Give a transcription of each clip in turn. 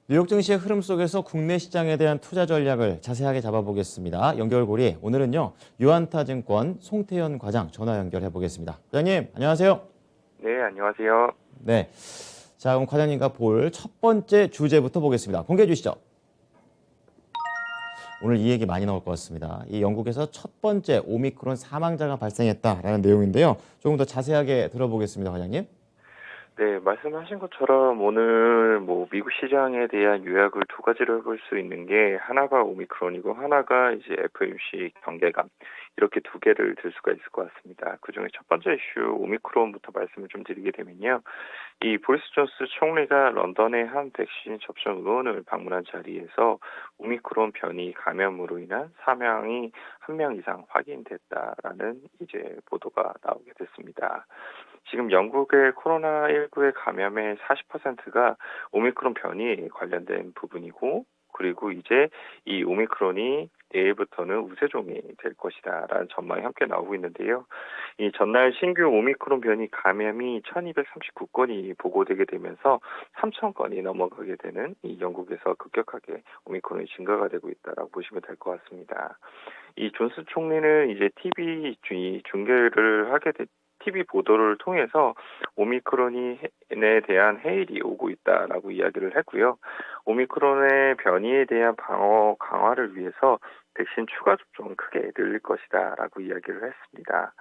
뉴욕 증시의 흐름 속에서 국내 시장에 대한 투자 전략을 자세하게 잡아보겠습니다. 연결고리 오늘은요 유안타증권 송태현 과장 전화 연결해 보겠습니다. 과장님 안녕하세요. 네, 안녕하세요. 네, 자 그럼 과장님과 볼 첫 번째 주제부터 보겠습니다. 공개해 주시죠. 오늘 이 얘기 많이 나올 것 같습니다. 이 영국에서 첫 번째 오미크론 사망자가 발생했다라는 내용인데요. 조금 더 자세하게 들어보겠습니다, 과장님. 네, 말씀하신 것처럼 오늘 미국 시장에 대한 요약을 두 가지로 해볼 수 있는 게 하나가 오미크론이고 하나가 이제 FOMC 경계감 이렇게 두 개를 들 수가 있을 것 같습니다. 그중에 첫 번째 이슈 오미크론부터 말씀을 좀 드리게 되면요. 이 보리스 존스 총리가 런던의 한 백신 접종 의원을 방문한 자리에서 오미크론 변이 감염으로 인한 사망이 한 명 이상 확인됐다라는 이제 보도가 나오게 됐습니다. 지금 영국의 코로나19의 감염의 40%가 오미크론 변이에 관련된 부분이고, 그리고 이제 이 오미크론이 내일부터는 우세종이 될 것이다라는 전망이 함께 나오고 있는데요. 이 전날 신규 오미크론 변이 감염이 1239건이 보고되게 되면서 3000건이 넘어가게 되는 이 영국에서 급격하게 오미크론이 증가가 되고 있다라고 보시면 될 것 같습니다. 이 존스 총리는 이제 TV 중계를 하게 됐 TV 보도를 통해서 오미크론에 대한 해일이 오고 있다라고 이야기를 했고요. 오미크론의 변이에 대한 방어 강화를 위해서 백신 추가 접종을 크게 늘릴 것이다라고 이야기를 했습니다.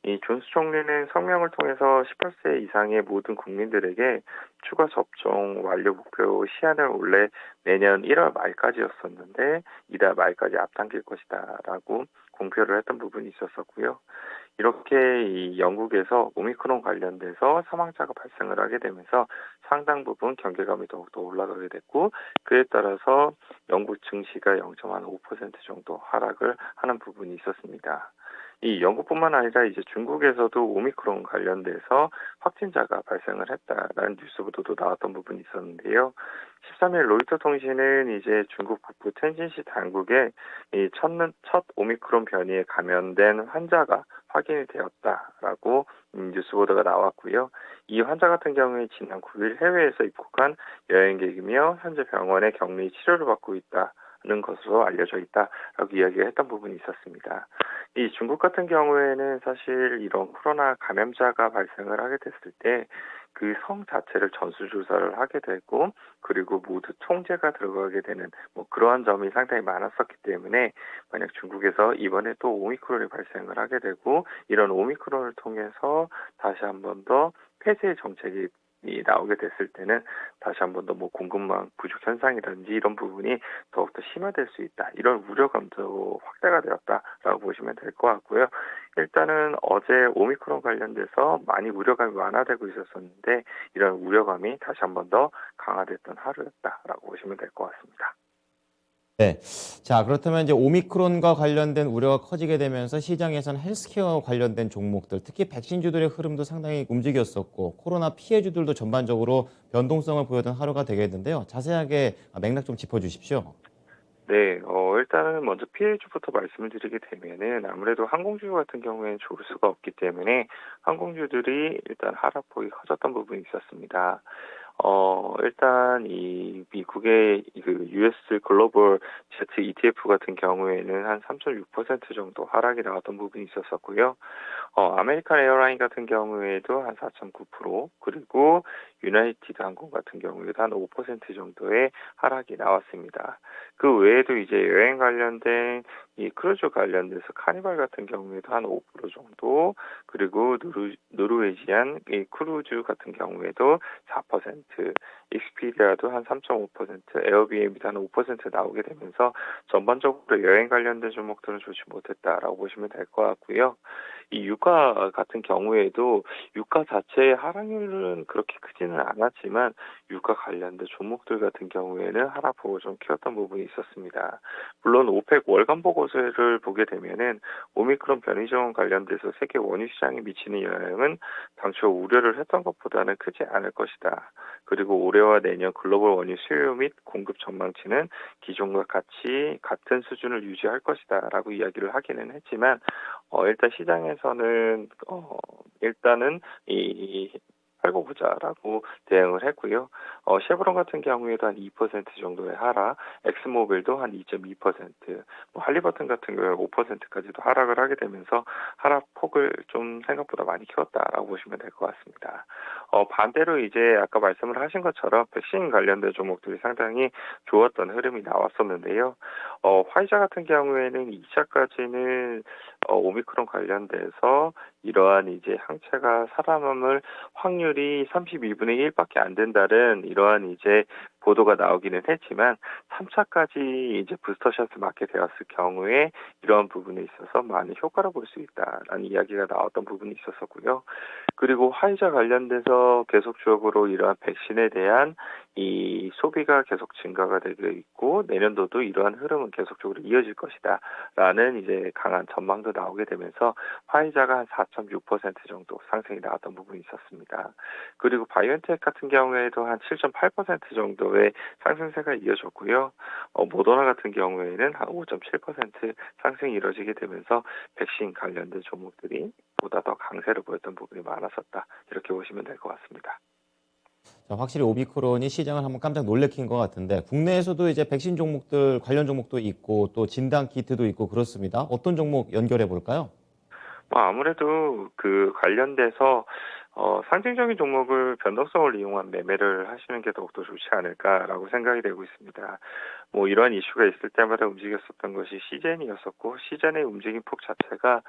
이 존스 총리는 성명을 통해서 18세 이상의 모든 국민들에게 추가 접종 완료 목표 시한을 원래 내년 1월 말까지였었는데 이달 말까지 앞당길 것이다라고 공표를 했던 부분이 있었었고요. 이렇게 이 영국에서 오미크론 관련돼서 사망자가 발생을 하게 되면서 상당 부분 경계감이 더욱더 올라가게 됐고 그에 따라서 영국 증시가 0.5% 정도 하락을 하는 부분이 있었습니다. 이 영국뿐만 아니라 이제 중국에서도 오미크론 관련돼서 확진자가 발생을 했다라는 뉴스 보도도 나왔던 부분이 있었는데요. 13일 로이터 통신은 이제 중국 북부 텐진시 당국에 이 첫 오미크론 변이에 감염된 환자가 확인이 되었다라고 뉴스 보도가 나왔고요. 이 환자 같은 경우에 지난 9일 해외에서 입국한 여행객이며 현재 병원에 격리 치료를 받고 있다는 것으로 알려져 있다라고 이야기를 했던 부분이 있었습니다. 이 중국 같은 경우에는 사실 이런 코로나 감염자가 발생을 하게 됐을 때 그 성 자체를 전수조사를 하게 되고 그리고 모두 통제가 들어가게 되는 그러한 점이 상당히 많았었기 때문에 만약 중국에서 이번에 또 오미크론이 발생을 하게 되고 이런 오미크론을 통해서 다시 한 번 더 폐쇄 정책이 나오게 됐을 때는 다시 한 번 더 공급망 부족 현상이라든지 이런 부분이 더욱더 심화될 수 있다. 이런 우려감도 확대가 되었다라고 보시면 될 것 같고요. 일단은 어제 오미크론 관련돼서 많이 우려감이 완화되고 있었었는데 이런 우려감이 다시 한 번 더 강화됐던 하루였다라고 보시면 될 것 같습니다. 네, 자 그렇다면 이제 오미크론과 관련된 우려가 커지게 되면서 시장에서는 헬스케어 관련된 종목들, 특히 백신주들의 흐름도 상당히 움직였었고 코로나 피해주들도 전반적으로 변동성을 보였던 하루가 되겠는데요. 자세하게 맥락 좀 짚어주십시오. 네, 일단은 먼저 피해주부터 말씀을 드리게 되면은 아무래도 항공주 같은 경우에는 좋을 수가 없기 때문에 항공주들이 일단 하락폭이 커졌던 부분이 있었습니다. 일단 이 미국의 그 US 글로벌 제트 ETF 같은 경우에는 한 3.6% 정도 하락이 나왔던 부분이 있었었고요. 아메리칸 에어라인 같은 경우에도 한 4.9% 그리고 유나이티드 항공 같은 경우에도 한 5% 정도의 하락이 나왔습니다. 그 외에도 이제 여행 관련된 이 크루즈 관련돼서 카니발 같은 경우에도 한 5% 정도 그리고 노르웨지안 이 크루즈 같은 경우에도 4%, 익스피디아도 한 3.5%, 에어비앤비도 한 5% 나오게 되면서 전반적으로 여행 관련된 종목들은 좋지 못했다라고 보시면 될 것 같고요. 이 유가 같은 경우에도 유가 자체의 하락률은 그렇게 크지는 않았지만 유가 관련된 종목들 같은 경우에는 하락폭을 좀 키웠던 부분이 있었습니다. 물론 오펙 월간 보고서를 보게 되면은 오미크론 변이종 관련돼서 세계 원유 시장에 미치는 영향은 당초 우려를 했던 것보다는 크지 않을 것이다. 그리고 올해와 내년 글로벌 원유 수요 및 공급 전망치는 기존과 같은 수준을 유지할 것이다라고 이야기를 하기는 했지만 일단 시장에서는 일단은 이 팔고 보자라고 대응을 했고요. 쉐보론 같은 경우에도 한 2% 정도의 하락, 엑스모빌도 한 2.2%, 뭐 할리버튼 같은 경우에 5%까지도 하락을 하게 되면서 하락폭을 좀 생각보다 많이 키웠다라고 보시면 될 것 같습니다. 반대로 이제 아까 말씀을 하신 것처럼 백신 관련된 종목들이 상당히 좋았던 흐름이 나왔었는데요. 화이자 같은 경우에는 2차까지는 오미크론 관련돼서 이러한 이제 항체가 살아남을 확률이 32분의 1밖에 안 된다는 이러한 이제 보도가 나오기는 했지만 3차까지 이제 부스터샷을 맞게 되었을 경우에 이러한 부분에 있어서 많은 효과를 볼 수 있다라는 이야기가 나왔던 부분이 있었었고요. 그리고 화이자 관련돼서 계속적으로 이러한 백신에 대한 이 소비가 계속 증가가 되고 있고 내년도도 이러한 흐름은 계속적으로 이어질 것이다라는 이제 강한 전망도 나오게 되면서 화이자가 한 4.6% 정도 상승이 나왔던 부분이 있었습니다. 그리고 바이오엔텍 같은 경우에도 한 7.8% 정도의 상승세가 이어졌고요. 모더나 같은 경우에는 한 5.7% 상승이 이뤄지게 되면서 백신 관련된 종목들이 보다 더 강세를 보였던 부분이 많았었다. 이렇게 보시면 될 것 같습니다. 자, 확실히 오미크론이 시장을 한번 깜짝 놀래킨 것 같은데 국내에서도 이제 백신 종목들 관련 종목도 있고 또 진단 키트도 있고 그렇습니다. 어떤 종목 연결해 볼까요? 아무래도 그 관련돼서 상징적인 종목을 변동성을 이용한 매매를 하시는 게 더욱더 좋지 않을까라고 생각이 되고 있습니다. 뭐 이러한 이슈가 있을 때마다 움직였었던 것이 시젠이었었고 시젠의 움직임 폭 자체가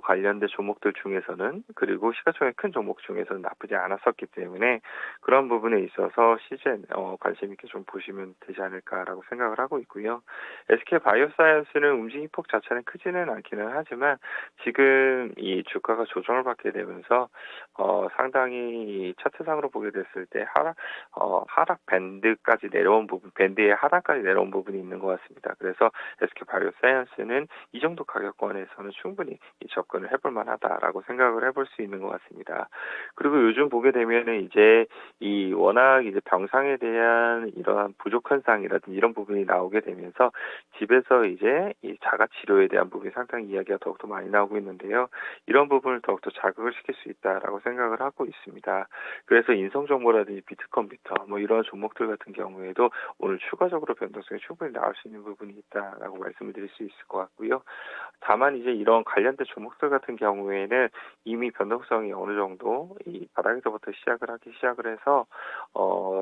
관련된 종목들 중에서는 그리고 시가총액 큰 종목 중에서는 나쁘지 않았었기 때문에 그런 부분에 있어서 시젠 관심 있게 좀 보시면 되지 않을까라고 생각을 하고 있고요. SK 바이오사이언스는 움직임폭 자체는 크지는 않기는 하지만 지금 이 주가가 조정을 받게 되면서 상당히 차트상으로 보게 됐을 때 하락 밴드까지 내려온 부분, 밴드의 하단까지 내려온 부분이 있는 것 같습니다. 그래서 SK 바이오사이언스는 이 정도 가격권에서는 충분히 접근을 해볼 만하다라고 생각을 해볼 수 있는 것 같습니다. 그리고 요즘 보게 되면은 이제 이 워낙 이제 병상에 대한 이러한 부족 현상이라든지 이런 부분이 나오게 되면서 집에서 이제 이 자가 치료에 대한 부분이 상당히 이야기가 더욱더 많이 나오고 있는데요. 이런 부분을 더욱더 자극을 시킬 수 있다라고 생각을 하고 있습니다. 그래서 인성정보라든지 비트컴퓨터 뭐 이런 종목들 같은 경우에도 오늘 추가적으로 변동성이 충분히 나올 수 있는 부분이 있다라고 말씀을 드릴 수 있을 것 같고요. 다만 이제 이런 관련된 종목들 같은 경우에는 이미 변동성이 어느 정도 이 바닥에서부터 시작을 해서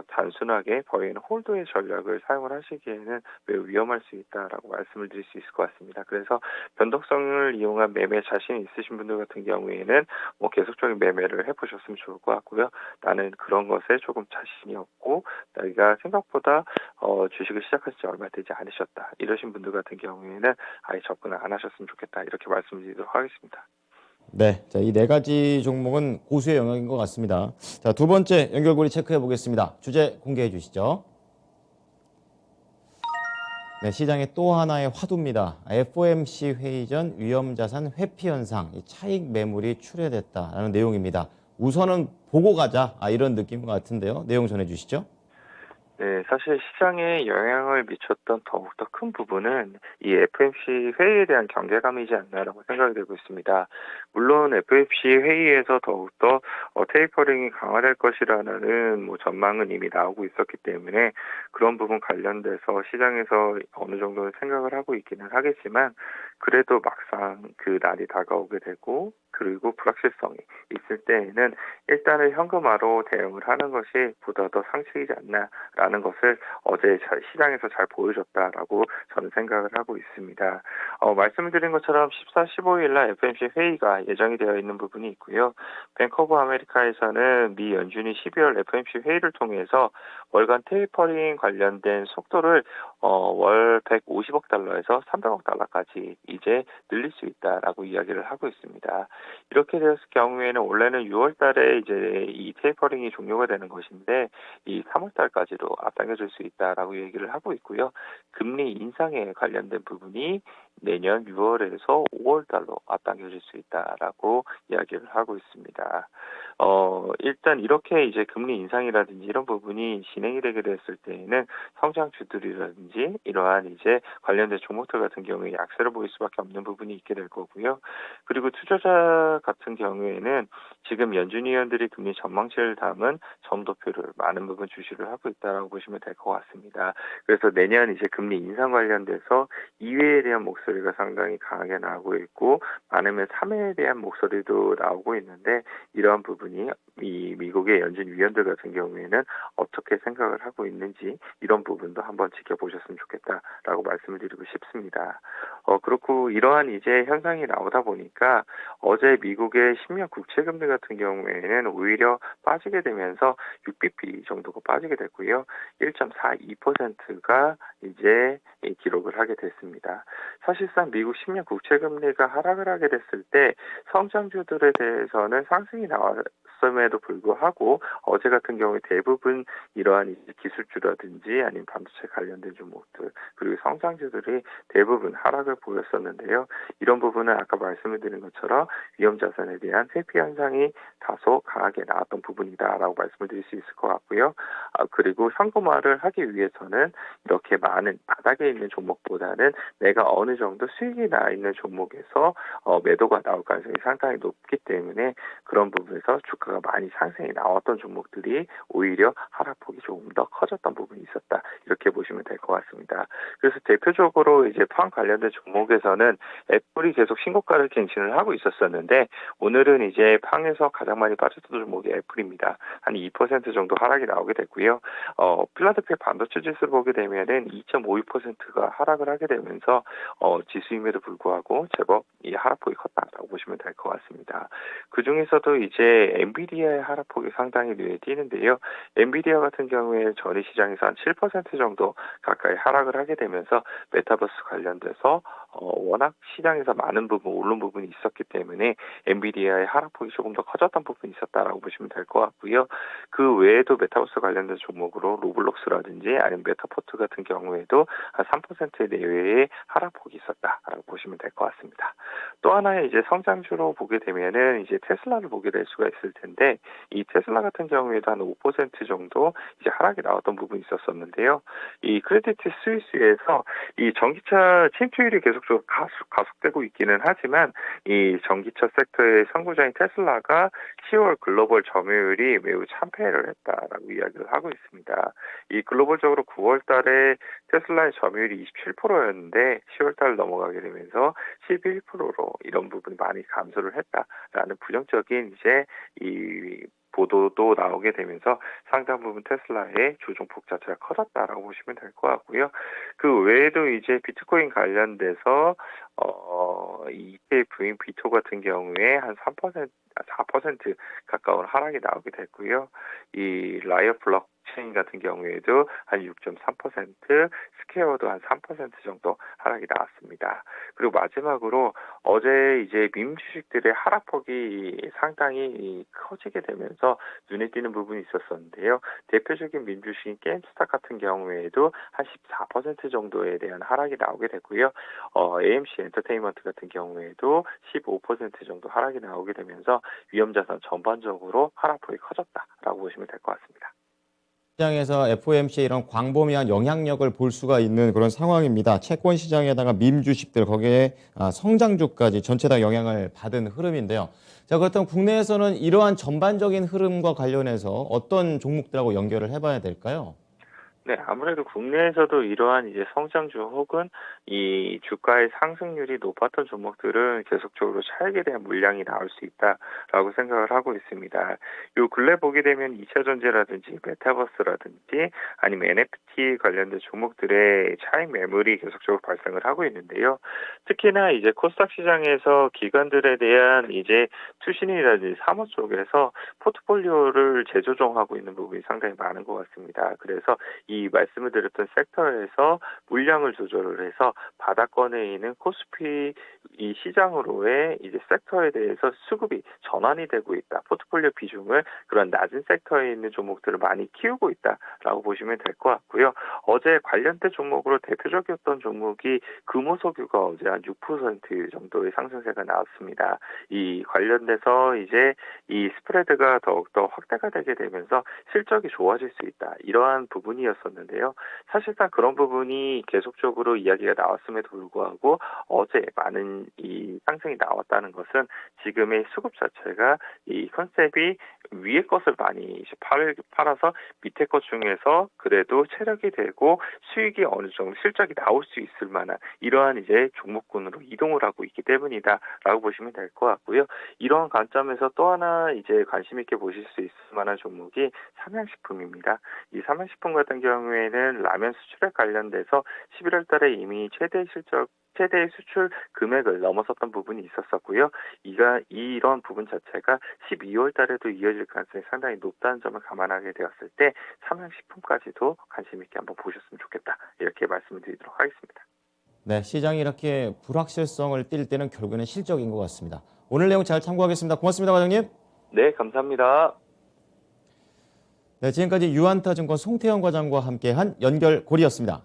단순하게 버이는 홀드의 전략을 사용을 하시기에는 매우 위험할 수 있다라고 말씀을 드릴 수 있을 것 같습니다. 그래서 변동성을 이용한 매매 자신이 있으신 분들 같은 경우에는 뭐 계속적인 매매를 해보셨으면 좋을 것 같고요. 나는 그런 것에 조금 자신이 없고 내가 생각보다 주식을 시작하신 지 얼마 되지 않으셨다. 이러신 분들 같은 경우에는 아예 접근을 안 하셨으면 좋겠다. 이렇게 말씀드리도록 하겠습니다. 네, 자, 이 네 가지 종목은 고수의 영역인 것 같습니다. 자, 두 번째 연결고리 체크해 보겠습니다. 주제 공개해 주시죠. 네, 시장의 또 하나의 화두입니다. FOMC 회의 전 위험자산 회피 현상, 이 차익 매물이 출회됐다라는 내용입니다. 우선은 보고 가자, 이런 느낌인 것 같은데요. 내용 전해 주시죠. 네, 사실 시장에 영향을 미쳤던 더욱더 큰 부분은 이 FOMC 회의에 대한 경계감이지 않나라고 생각이 되고 있습니다. 물론 FOMC 회의에서 더욱더 테이퍼링이 강화될 것이라는 뭐 전망은 이미 나오고 있었기 때문에 그런 부분 관련돼서 시장에서 어느 정도는 생각을 하고 있기는 하겠지만 그래도 막상 그 날이 다가오게 되고 그리고 불확실성이 있을 때에는 일단은 현금화로 대응을 하는 것이 보다 더 상식이지 않나라는 것을 어제 시장에서 잘 보여줬다라고 저는 생각을 하고 있습니다. 말씀을 드린 것처럼 14, 15일 날 FOMC 회의가 예정이 되어 있는 부분이 있고요. 뱅크 오브 아메리카에서는 미 연준이 12월 FOMC 회의를 통해서 월간 테이퍼링 관련된 속도를 월 150억 달러에서 300억 달러까지 이제 늘릴 수 있다라고 이야기를 하고 있습니다. 이렇게 되었을 경우에는 원래는 6월 달에 이제 이 테이퍼링이 종료가 되는 것인데 이 3월 달까지도 앞당겨질 수 있다라고 얘기를 하고 있고요. 금리 인상에 관련된 부분이 내년 6월에서 5월 달로 앞당겨질 수 있다라고 이야기를 하고 있습니다. 일단 이렇게 이제 금리 인상이라든지 이런 부분이 진행이 되게 됐을 때에는 성장주들이라든지 이러한 이제 관련된 종목들 같은 경우에 약세를 보일 수밖에 없는 부분이 있게 될 거고요. 그리고 투자자 같은 경우에는 지금 연준 위원들이 금리 전망치를 담은 점도표를 많은 부분 주시를 하고 있다라고 보시면 될 것 같습니다. 그래서 내년 이제 금리 인상 관련돼서 2회에 대한 목소리가 상당히 강하게 나오고 있고 많으면 3회에 대한 목소리도 나오고 있는데 이러한 부분이 이 미국의 연준 위원들 같은 경우에는 어떻게 생각을 하고 있는지 이런 부분도 한번 지켜보셨으면 좋겠다라고 말씀을 드리고 싶습니다. 그렇고 이러한 이제 현상이 나오다 보니까 어제 미국의 10년 국채 금리 같은 경우에는 오히려 빠지게 되면서 6bp 정도가 빠지게 됐고요. 1.42%가 이제 기록을 하게 됐습니다. 사실상 미국 10년 국채 금리가 하락을 하게 됐을 때 성장주들에 대해서는 상승이 나왔음에도 불구하고 어제 같은 경우에 대부분 이러한 이제 기술주라든지 아니면 반도체 관련된 종목들 그리고 성장주들이 대부분 하락을 보였었는데요. 이런 부분은 아까 말씀을 드린 것처럼 위험 자산에 대한 회피 현상이 다소 강하게 나왔던 부분이다라고 말씀을 드릴 수 있을 것 같고요. 그리고 현금화를 하기 위해서는 이렇게 많은 바닥에 있는 종목보다는 내가 어느 정도 수익이 나 있는 종목에서 매도가 나올 가능성이 상당히 높기 때문에 그런 부분에서 주가가 많이 상승이 나왔던 종목들이 오히려 하락폭이 조금 더 커졌던 부분이 있었다. 이렇게 보시면 될 것 같습니다. 그래서 대표적으로 이제 팡 관련된 종목에서는 애플이 계속 신고가를 갱신을 하고 있었었는데 오늘은 이제 팡에서 가장 많이 빠졌던 종목이 애플입니다. 한 2% 정도 하락이 나오게 됐고요. 필라델피아 반도체 지수를 보게 되면은 2.52%가 하락을 하게 되면서 지수임에도 불구하고 제법 이 하락폭이 컸다라고 보시면 될 것 같습니다. 그 중에서도 이제 엔비디아의 하락폭이 상당히 눈에 띄는데요. 엔비디아 같은 경우에 전일 시장에서 한 7% 정도 가까이 하락을 하게 되면서 메타버스 관련돼서 워낙 시장에서 많은 부분 오른 부분이 있었기 때문에 엔비디아의 하락폭이 조금 더 커졌던 부분이 있었다라고 보시면 될 것 같고요. 그 외에도 메타버스 관련된 종목으로 로블록스라든지 아니면 메타포트 같은 경우에도 한 3% 내외의 하락폭이 있었다라고 보시면 될 것 같습니다. 또 하나의 이제 성장주로 보게 되면은 이제 테슬라를 보게 될 수가 있을 텐데 이 테슬라 같은 경우에도 한 5% 정도 이제 하락이 나왔던 부분이 있었었는데요. 이 크레디트 스위스에서 이 전기차 침투율이 계속적으로 가속되고 있기는 하지만 이 전기차 섹터의 선구자인 테슬라가 10월 글로벌 점유율이 매우 참패를 했다라고 이야기를 하고 있습니다. 이 글로벌적으로 9월 달에 테슬라의 점유율이 27%였는데 10월 달 넘어가게 되면서 11%로 이런 부분이 많이 감소를 했다라는 부정적인 이제 이 보도도 나오게 되면서 상당 부분 테슬라의 조정폭 자체가 커졌다라고 보시면 될 것 같고요. 그 외에도 이제 비트코인 관련돼서 이 ETF인 비토 같은 경우에 한 4% 가까운 하락이 나오게 됐고요. 이 라이어 블록체인 같은 경우에도 한 6.3%, 스퀘어도 한 3% 정도 하락이 나왔습니다. 그리고 마지막으로 어제 이제 밈 주식들의 하락폭이 상당히 커지게 되면서 눈에 띄는 부분이 있었었는데요. 대표적인 밈 주식인 게임스탑 같은 경우에도 한 14% 정도에 대한 하락이 나오게 됐고요. AMC 엔터테인먼트 같은 경우에도 15% 정도 하락이 나오게 되면서 위험자산 전반적으로 하락폭이 커졌다라고 보시면 될 것 같습니다. 시장에서 FOMC의 이런 광범위한 영향력을 볼 수가 있는 그런 상황입니다. 채권 시장에다가 밈 주식들 거기에 성장주까지 전체 다 영향을 받은 흐름인데요. 자, 그렇다면 국내에서는 이러한 전반적인 흐름과 관련해서 어떤 종목들하고 연결을 해봐야 될까요? 네, 아무래도 국내에서도 이러한 이제 성장주 혹은 이 주가의 상승률이 높았던 종목들은 계속적으로 차익에 대한 물량이 나올 수 있다라고 생각을 하고 있습니다. 요 근래 보게 되면 2차 전지라든지 메타버스라든지 아니면 NFT 관련된 종목들의 차익 매물이 계속적으로 발생을 하고 있는데요. 특히나 이제 코스닥 시장에서 기관들에 대한 이제 투신이라든지 사모 쪽에서 포트폴리오를 재조정하고 있는 부분이 상당히 많은 것 같습니다. 그래서 이 말씀을 드렸던 섹터에서 물량을 조절을 해서 바닥권에 있는 코스피 이 시장으로의 이제 섹터에 대해서 수급이 전환이 되고 있다. 포트폴리오 비중을 그런 낮은 섹터에 있는 종목들을 많이 키우고 있다라고 보시면 될 것 같고요. 어제 관련된 종목으로 대표적이었던 종목이 금호석유가 어제 한 6% 정도의 상승세가 나왔습니다. 이 관련돼서 이제 이 스프레드가 더욱더 확대가 되게 되면서 실적이 좋아질 수 있다. 이러한 부분이었었는데요. 사실상 그런 부분이 계속적으로 이야기가 나왔음에도 불구하고 어제 많은 이 상승이 나왔다는 것은 지금의 수급 자체가 이 컨셉이 위에 것을 많이 이제 팔아서 밑에 것 중에서 그래도 체력이 되고 수익이 어느 정도 실적이 나올 수 있을 만한 이러한 이제 종목군으로 이동을 하고 있기 때문이다라고 보시면 될 것 같고요. 이러한 관점에서 또 하나 이제 관심 있게 보실 수 있을 만한 종목이 삼양식품입니다. 이 삼양식품 같은 경우에는 라면 수출에 관련돼서 11월 달에 이미 최대 수출 금액을 넘어섰던 부분이 있었었고요. 이런 부분 자체가 12월 달에도 이어질 가능성이 상당히 높다는 점을 감안하게 되었을 때 삼양식품까지도 관심 있게 한번 보셨으면 좋겠다. 이렇게 말씀을 드리도록 하겠습니다. 네, 시장이 이렇게 불확실성을 띌 때는 결국에는 실적인 것 같습니다. 오늘 내용 잘 참고하겠습니다. 고맙습니다, 과장님. 네, 감사합니다. 네, 지금까지 유한타증권 송태영 과장과 함께한 연결고리였습니다.